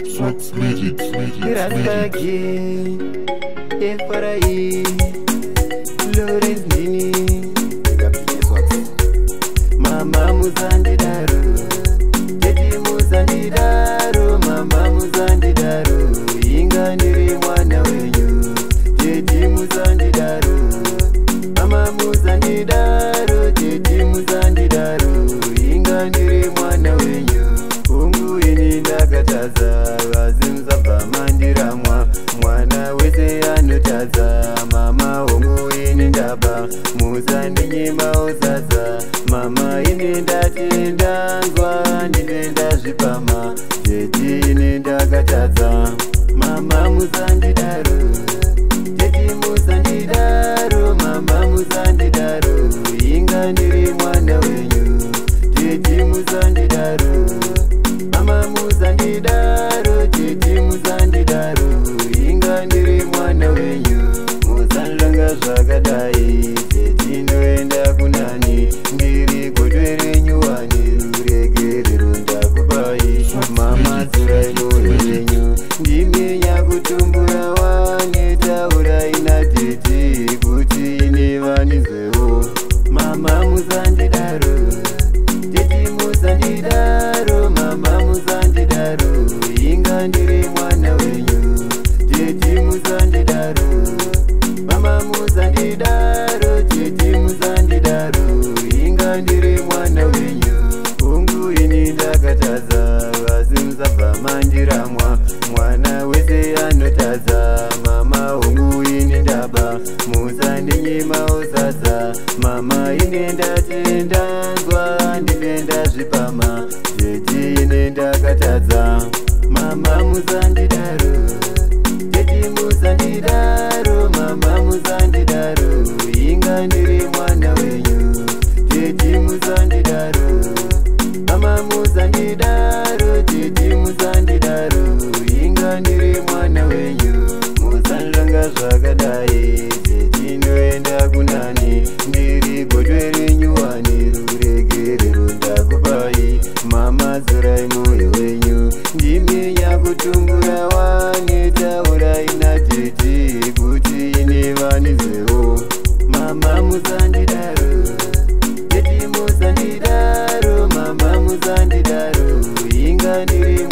Swax Magic. Rasagi Efarai Lores Nini Mama Muzandidaro Jeti Muzandidaro Mama Muzandidaro Inga niri mwana wenyu Jeti Muzandidaro Mama Muzandidaro Jeti Muzandidaro Inga niri mwana wenyu Ungu ini ndakataza Vazimza pamandiramwa Mwana wese anotaza Mama ungu ini ndaba Muzandinyima uzaza Mama ini ndatindanzwa Ndinenda zvipama Jeti ini ndakataza Mama Muzandidaro Jeti Muzandidaro Mama Muzandidaro Inga ndiri mwana wenyu Jeti Muzandidaro Mama Muzandidaro Jeti Muzandidaro Inga ndiri mwana wenyu Muzandilanga zvakadai Jeti ndoenda kunani Ndiri godwe renyuwani Ruregerero ndakupai Mama zurai moyo wenyu Ndimi nyakutumbura wanetaura ina Jeti Kuti ini vanizwewo Mama Muzandidaro Jeti Muzandidaro Mama Muzandidaro Inga ndiri mwana wenyu Jeti Muzandidaro Mama Muzandidaro Jeti Muzandidaro Inga ndiri mwana wenyu Ungu ini ndakataza Vazimza mandiramwa Mwana wese anotaza Mama ungu ini ndaba Muzandinyima uzaza Mama ini ndatindanzwa Ndinenda zvipama Jeti ini ndakataza Mama Muzandidaro Jeti Muzandidaro Mama Muzandidaro Inga ndiri mwana wenyu Jeti Muzandidaro Mama Muzandidaro Jeti Muzandidaro Inga ndiri mwana wenyu Muzandilanga zvakadai Jeti ndoenda kunani Ndiri godwe renyuwani Ruregerero ndakupai Mama zurai moyo wenyu Ndimi nyakutumbura wanetaura ina Jeti Kuti ini vanizwewo Mama Muzandidaro Jeti Muzandidaro Mama Muzandidaro Inga ndiri